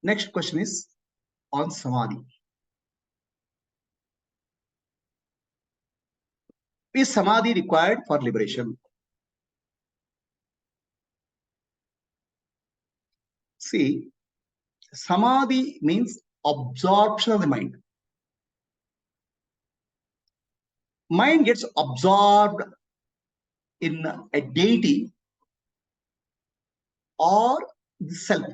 Next question is on Samadhi. Is Samadhi required for liberation? See, Samadhi means absorption of the mind. Mind gets absorbed in a deity or the self.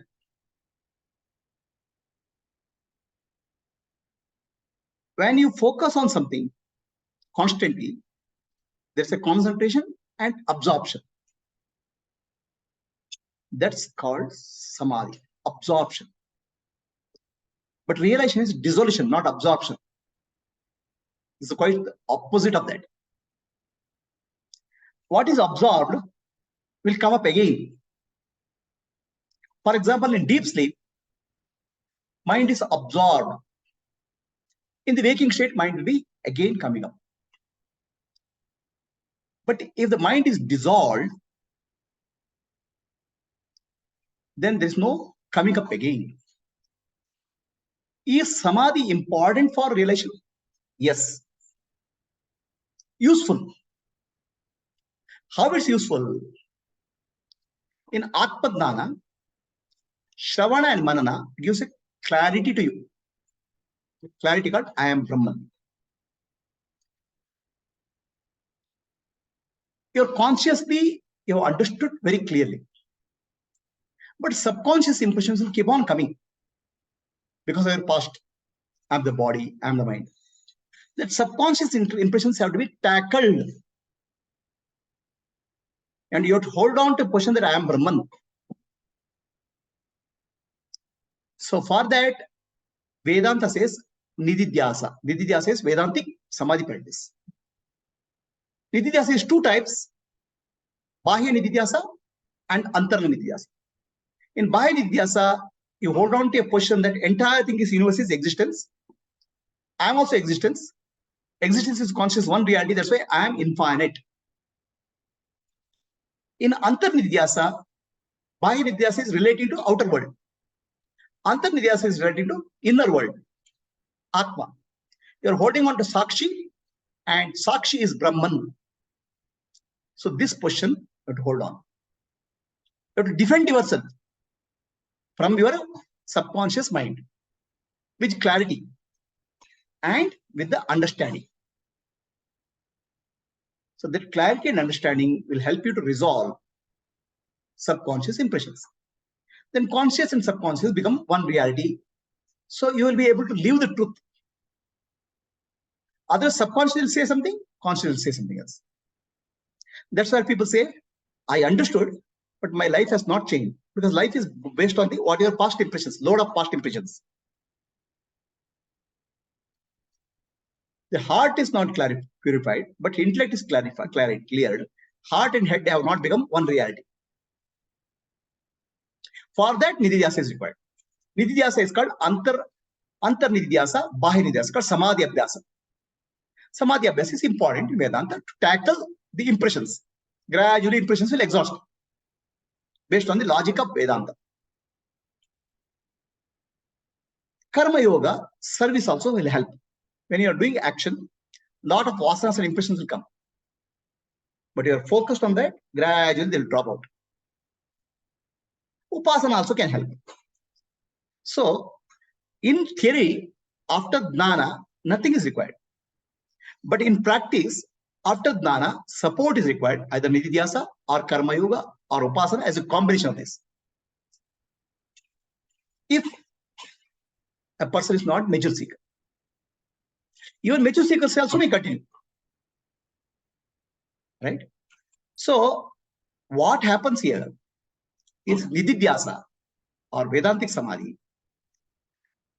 When you focus on something constantly, there's a concentration and absorption. That's called Samadhi, absorption. But realization is dissolution, not absorption. It's quite the opposite of that. What is absorbed will come up again. For example, in deep sleep, mind is absorbed. In the waking state, mind will be again coming up. But if the mind is dissolved, then there's no coming up again. Is Samadhi important for realization? Yes. Useful. How it's useful? In Atma Dhyana, Shravana and Manana gives a clarity to you. Clarity called I am Brahman. You're consciously, you have understood very clearly. But subconscious impressions will keep on coming. Because of your past, I'm the body, I'm the mind. That subconscious impressions have to be tackled. And you have to hold on to a position that I am Brahman. So for that, Vedanta says Nididhyasa. Nididhyasa is Vedantic Samadhi practice. Nididhyasa is two types, Bahya Nididhyasa and Antarna Nididhyasa. In Bahya Nididhyasa, you hold on to a position that entire thing is universe is existence. I am also existence. Existence is conscious one reality. That's why I am infinite. In Antarnidhyasa, Bahya Nididhyasa is relating to outer world. Antarnidhyasa is relating to inner world, Atma. You are holding on to Sakshi, and Sakshi is Brahman. So this position you have to hold on. You have to defend yourself from your subconscious mind with clarity and with the understanding. So that clarity and understanding will help you to resolve subconscious impressions. Then conscious and subconscious become one reality. So you will be able to live the truth. Other subconscious will say something, conscious will say something else. That's why people say, I understood, but my life has not changed. Because life is based on what your past impressions, load of past impressions. The heart is not purified, but intellect is cleared. Heart and head have not become one reality. For that, Nididhyasa is required. Nididhyasa is called Antar Nididhyasa, Bahya Nididhyasa, called Samadhi Abhyasa. Samadhi Abhyasa is important in Vedanta to tackle the impressions. Gradually, impressions will exhaust based on the logic of Vedanta. Karma Yoga, service also will help. When you are doing action, lot of vasanas and impressions will come. But you are focused on that, gradually they will drop out. Upasana also can help. So, in theory, after Jnana, nothing is required. But in practice, after Jnana, support is required, either Nididhyasa or Karma Yoga or Upasana as a combination of this. If a person is not mature seeker, even mature seekers also may continue. Right? So, what happens here is Nididhyasa or Vedantic Samadhi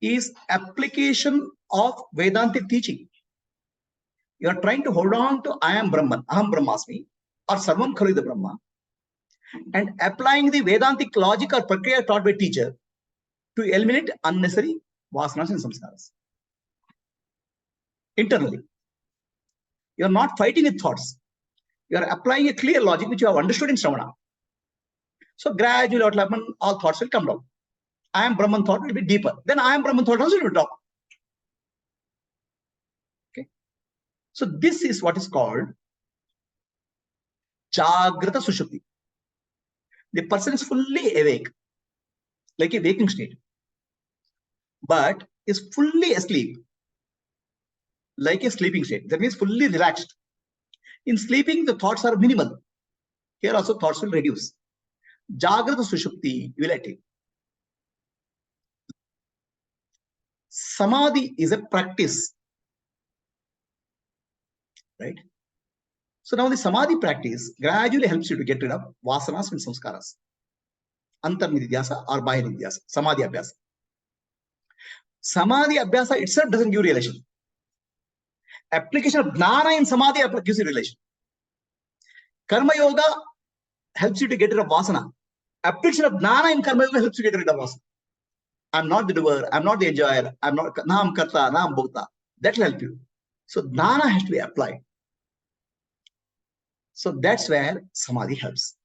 is application of Vedantic teaching. You are trying to hold on to I am Brahman, Aham Brahmasmi, or Sarvam Khalu Brahma, and applying the Vedantic logic or prakriya taught by teacher to eliminate unnecessary vasanas and samskaras. Internally, you are not fighting with thoughts. You are applying a clear logic which you have understood in Shravana. So gradually, what will happen? All thoughts will come down. I am Brahman thought will be deeper. Then I am Brahman thought also will drop. Okay. So this is what is called Jagrata Sushupti. The person is fully awake, like a waking state, but is fully asleep, like a sleeping state. That means fully relaxed. In sleeping, the thoughts are minimal. Here also thoughts will reduce. Jagrata Sushupti will attain. Samadhi is a practice, right? So now the Samadhi practice gradually helps you to get rid of vasanas and samskaras. Antarnidhyasa or Bahinidhyasa, Samadhi Abhyasa. Samadhi Abhyasa itself doesn't give relation. Application of Jnana in Samadhi gives you relation. Karma Yoga helps you to get rid of vasana. Application of Jnana in Karma Yoga helps you to get rid of vasana. I'm not the doer, I'm not the enjoyer, I'm not Naam Karta, Naam Bhokta. That will help you. So Jnana has to be applied. So that's where Samadhi helps.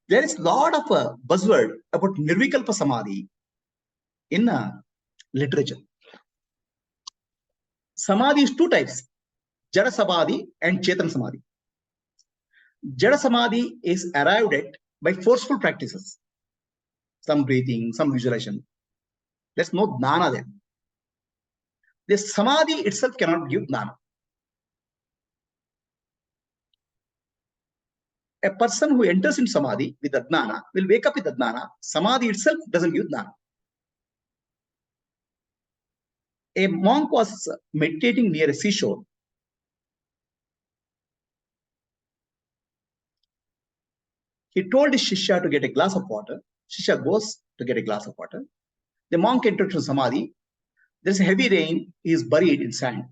There is a lot of a buzzword about Nirvikalpa Samadhi in literature. Samadhi is two types, Jada Samadhi and Chetan Samadhi. Jada Samadhi is arrived at by forceful practices. Some breathing, some visualization. There's no Jnana there. The Samadhi itself cannot give Jnana. A person who enters in Samadhi with Jnana will wake up with Jnana. Samadhi itself doesn't give Jnana. A monk was meditating near a seashore. He told his Shishya to get a glass of water. Shishya goes to get a glass of water. The monk entered to Samadhi. There's a heavy rain. He is buried in sand.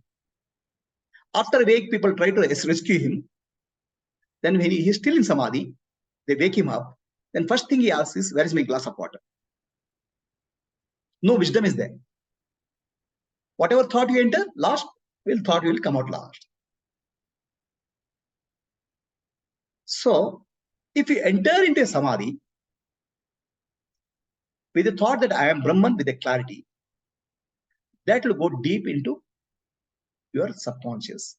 After a week, people try to rescue him. Then when he is still in Samadhi, they wake him up. Then first thing he asks is, where is my glass of water? No wisdom is there. Whatever thought you enter last, thought will come out last. So, if you enter into a Samadhi with the thought that I am Brahman with a clarity, that will go deep into your subconscious.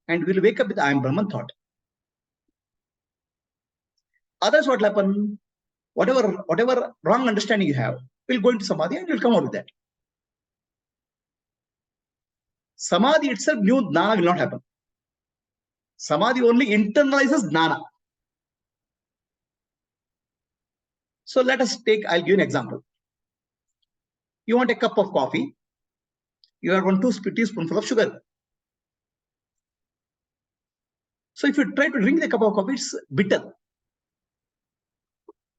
And will wake up with I am Brahman thought. Others, what will happen? Whatever wrong understanding you have will go into Samadhi and will come out with that. Samadhi itself, new Jnana will not happen. Samadhi only internalizes Jnana. So let us take, I'll give you an example. You want a cup of coffee. You have 1 teaspoonful of sugar. So if you try to drink the cup of coffee, it's bitter.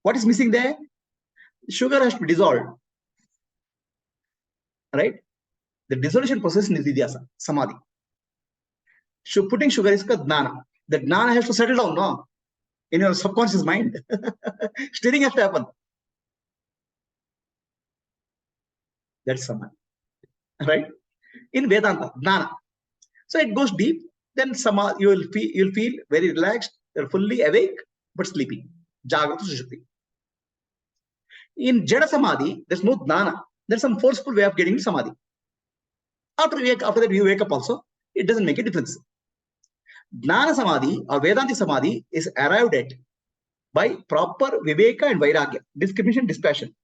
What is missing there? Sugar has to be dissolved. Right? The dissolution process is Nidhyasa, Samadhi. Putting sugar is called Jnana. The Jnana has to settle down, no? In your subconscious mind. Stirring has to happen. That's Samadhi. Right? In Vedanta, Jnana. So it goes deep. Then Samadhi, you'll feel very relaxed. You're fully awake, but sleeping. Jagrata Sushupti. In Jada Samadhi, there's no Jnana. There's some forceful way of getting Samadhi. After that, you wake up also. It doesn't make a difference. Jnana Samadhi or Vedanti Samadhi is arrived at by proper Viveka and Vairagya, discrimination, dispassion.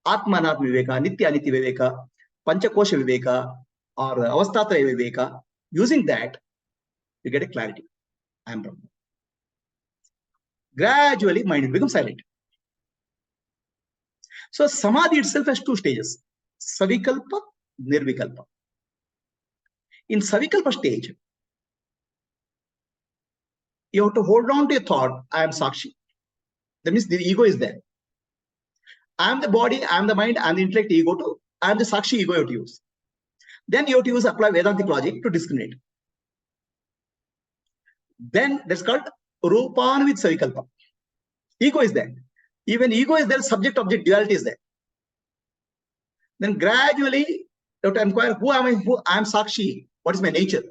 Atma Anatma Viveka, Nitya Anitya Viveka, Panchakosha Viveka, or Avastatraya Viveka. Using that, you get a clarity. I am Brahman. Gradually, mind becomes silent. So, Samadhi itself has 2 stages, Savikalpa, Nirvikalpa. In Savikalpa stage, you have to hold on to a thought, I am Sakshi. That means the ego is there. I am the body, I am the mind, I am the intellect, ego too. I am the Sakshi ego you have to use. Then you have to apply Vedantic logic to discriminate. Then that's called Rupan with Savikalpa. Ego is there. Even ego is there, subject-object duality is there. Then gradually, you have to inquire, who am I? I am Sakshi. What is my nature?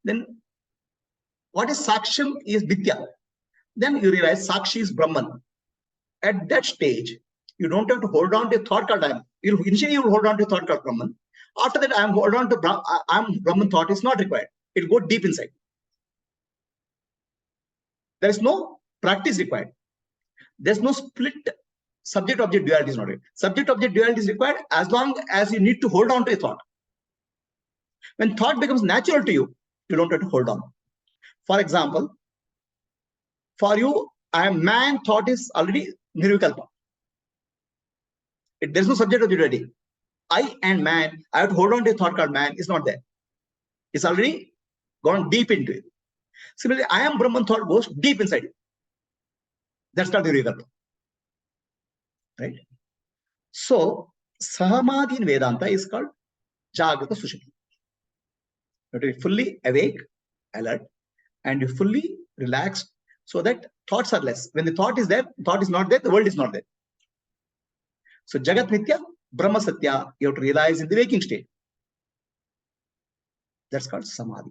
Then, what is Saksham is Vidya. Then you realize Sakshi is Brahman. At that stage, you don't have to hold on to a thought called I am. Initially, you will hold on to a thought called Brahman. After that, I am hold on to I am Brahman thought is not required. It will go deep inside. There is no practice required. There's no split subject-object duality is not required. Subject-object duality is required as long as you need to hold on to a thought. When thought becomes natural to you, you don't have to hold on. For example, for you, I am man thought is already nirvikalpa. There's no subject-object duality. I and man, I have to hold on to a thought called man is not there. It's already gone deep into it. Similarly, I am Brahman thought goes deep inside you. That's called nirvikalpa. Right? So, Samadhi in Vedanta is called Jagrata Sushupti. You have to be fully awake, alert, and you fully relaxed so that thoughts are less. When the thought is there, thought is not there, the world is not there. So, Jagat Nitya, Brahma Satya, you have to realize in the waking state. That's called Samadhi.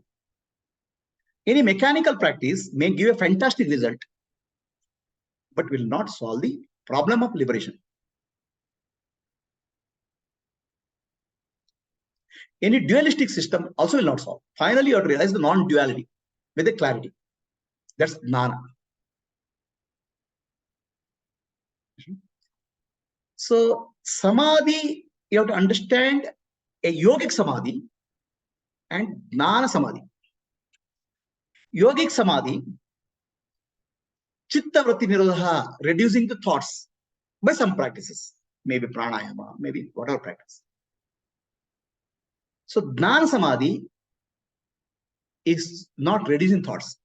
Any mechanical practice may give a fantastic result, but will not solve the problem of liberation. Any dualistic system also will not solve. Finally, you have to realize the non-duality with a clarity. That's Jnana. So, Samadhi, you have to understand a yogic Samadhi and Jnana Samadhi. Yogic Samadhi, Chitta Vritti Nirodha, reducing the thoughts by some practices, maybe pranayama, maybe whatever practice. So, Jnana Samadhi is not reducing thoughts.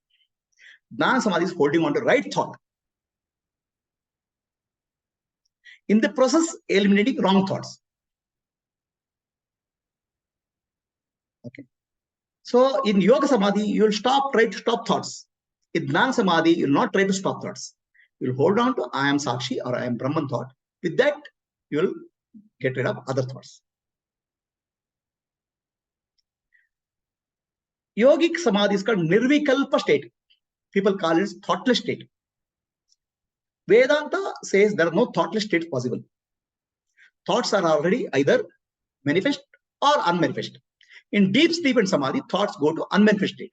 Jnana Samadhi is holding on to right thought. In the process, eliminating wrong thoughts. Okay. So, in Yoga Samadhi, you will try to stop thoughts. In Jnana Samadhi, you will not try to stop thoughts. You will hold on to I am Sakshi or I am Brahman thought. With that, you will get rid of other thoughts. Yogic Samadhi is called Nirvikalpa state. People call it thoughtless state. Vedanta says there are no thoughtless states possible. Thoughts are already either manifest or unmanifest. In deep sleep and Samadhi, thoughts go to unmanifest state.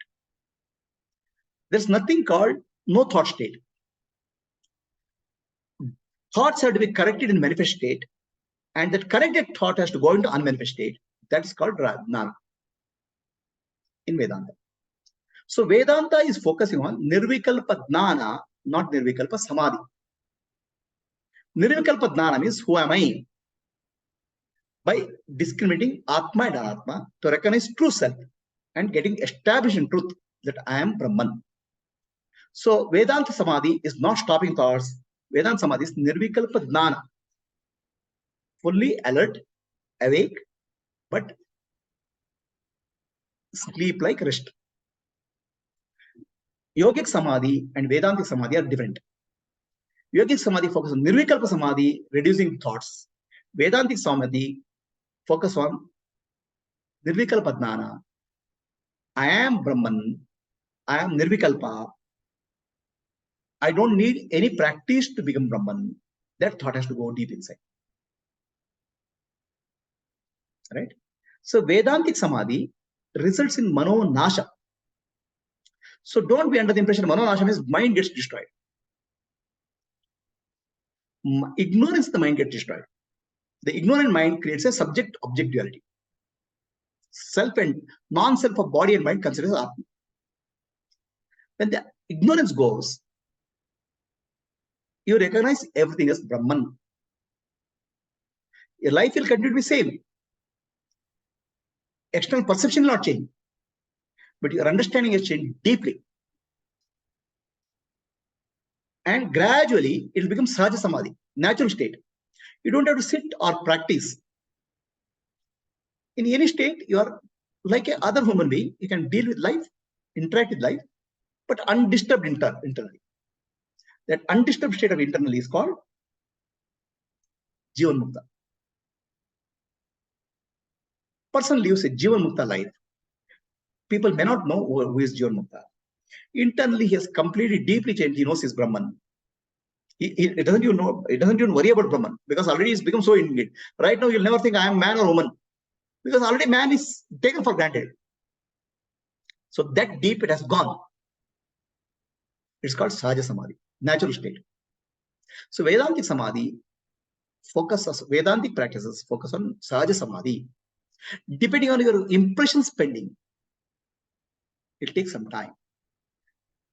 There's nothing called no thought state. Thoughts have to be corrected in manifest state, and that corrected thought has to go into unmanifest state. That is called Jnana in Vedanta. So Vedanta is focusing on Nirvikalpa Jnana, not Nirvikalpa Samadhi. Nirvikalpa Jnana means who am I? By discriminating Atma and Anatma to recognize true self and getting established in truth that I am Brahman. So Vedanta Samadhi is not stopping thoughts. Vedanta Samadhi is Nirvikalpa Jnana. Fully alert, awake, but sleep like rest. Yogic Samadhi and Vedantic Samadhi are different. Yogic Samadhi focuses on Nirvikalpa Samadhi, reducing thoughts. Vedantic Samadhi focus on Nirvikalpa Jnana. I am Brahman. I am Nirvikalpa. I don't need any practice to become Brahman. That thought has to go deep inside. Right? So Vedantic Samadhi results in Mano Nasha. So don't be under the impression Mano Nasha means mind gets destroyed. Ignorance, the mind gets destroyed. The ignorant mind creates a subject-object duality. Self and non-self of body and mind considers Atma. When the ignorance goes, you recognize everything as Brahman. Your life will continue to be same. External perception will not change, but your understanding has changed deeply. And gradually, it will become Sahaja Samadhi, natural state. You don't have to sit or practice. In any state, you are like a other human being. You can deal with life, interact with life, but undisturbed internally. That undisturbed state of internally is called Jivan Mukta. Person lives a Jivan Mukta life. People may not know who is Jivan Mukta. Internally, he has completely, deeply changed. He knows his Brahman. It doesn't even worry about Brahman, because already he's become so in it. Right now, you'll never think I am man or woman, because already man is taken for granted. So that deep it has gone. It's called Sahaja Samadhi, natural state. So Vedantic Samadhi Vedantic practices focus on Sahaja Samadhi. Depending on your impression spending, it takes some time.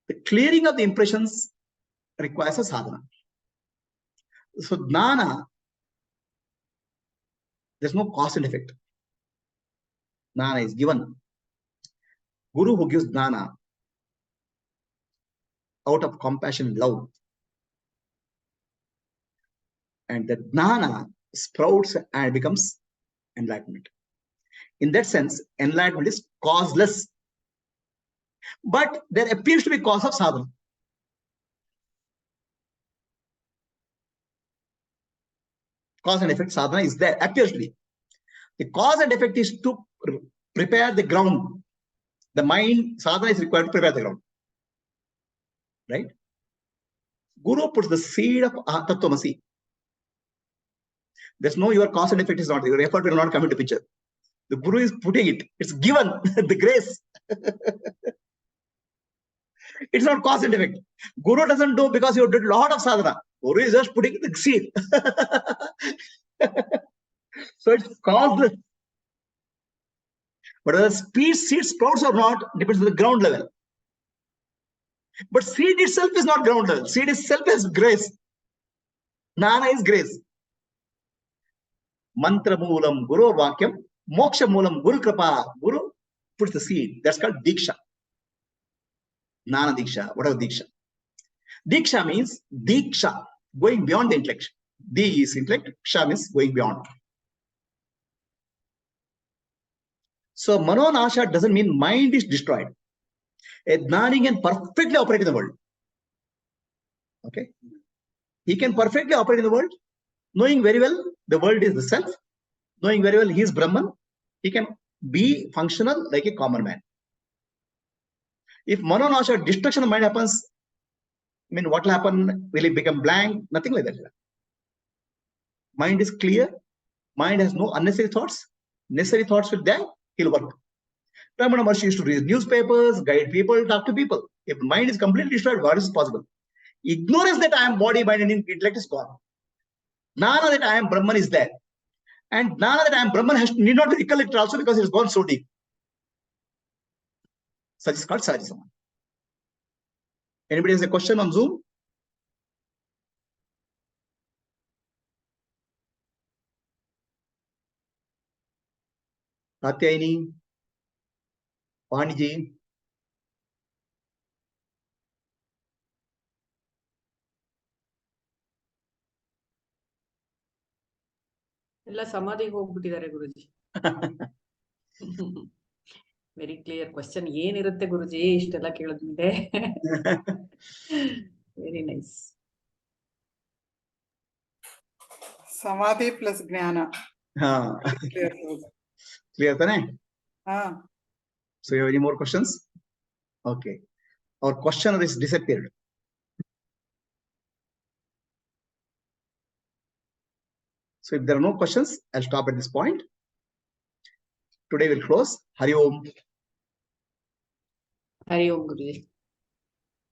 The clearing of the impressions requires a sadhana. So Jnana, there's no cause and effect. Jnana is given. Guru who gives Jnana out of compassion and love. And the Jnana sprouts and becomes enlightenment. In that sense, enlightenment is causeless. But there appears to be cause of sadhana. Cause and effect sadhana is there, appears to be. The cause and effect is to prepare the ground. The mind, sadhana is required to prepare the ground. Right? Guru puts the seed of Tattvamasi. There's no, your cause and effect is not, your effort will not come into picture. The Guru is putting it, it's given, the grace. It's not cause and effect. Guru doesn't do because you did a lot of sadhana. Guru is just putting the seed. So it's causeless. But whether seed sprouts or not depends on the ground level. But seed itself is not ground level. Seed itself is grace. Jnana is grace. Mantra moolam guru vakyam, moksha moolam guru kripa. Guru puts the seed. That's called diksha. Jnana diksha, whatever diksha. Diksha means diksha, going beyond the intellect. Di is intellect, ksha means going beyond. So manonasha doesn't mean mind is destroyed. A jnani can perfectly operate in the world. Okay? He can perfectly operate in the world, knowing very well the world is the self, knowing very well he is Brahman. He can be functional like a common man. If manonasha, destruction of mind happens, I mean, what will happen? Will it become blank? Nothing like that. Mind is clear. Mind has no unnecessary thoughts. Necessary thoughts will die. He'll work. Ramana Maharshi used to read newspapers, guide people, talk to people. If mind is completely destroyed, what is possible? Ignorance that I am body, mind, and intellect is gone. Jnana that I am Brahman is there. And jnana that I am Brahman need not be recollected also, because it has gone so deep. Such is called Sahaja Samadhi. Anybody has a question on Zoom? Katyayani, Vaniji. ಎಲ್ಲ ಸಮಾಧಿಗೆ ಹೋಗ್ಬಿಟ್ಟಿದ್ದಾರೆ Guruji. Very clear question ಏನಿರುತ್ತೆ ಗುರುಜಿ ಇಷ್ಟೆಲ್ಲ ಕೇಳಿದ್ಮೇಲೆ. Very nice. Samadhi plus Jnana. Clear tane? So you have any more questions? Okay. Our questioner is disappeared. So if there are no questions, I'll stop at this point. Today we'll close. Hari Om. Hari Om Guruji.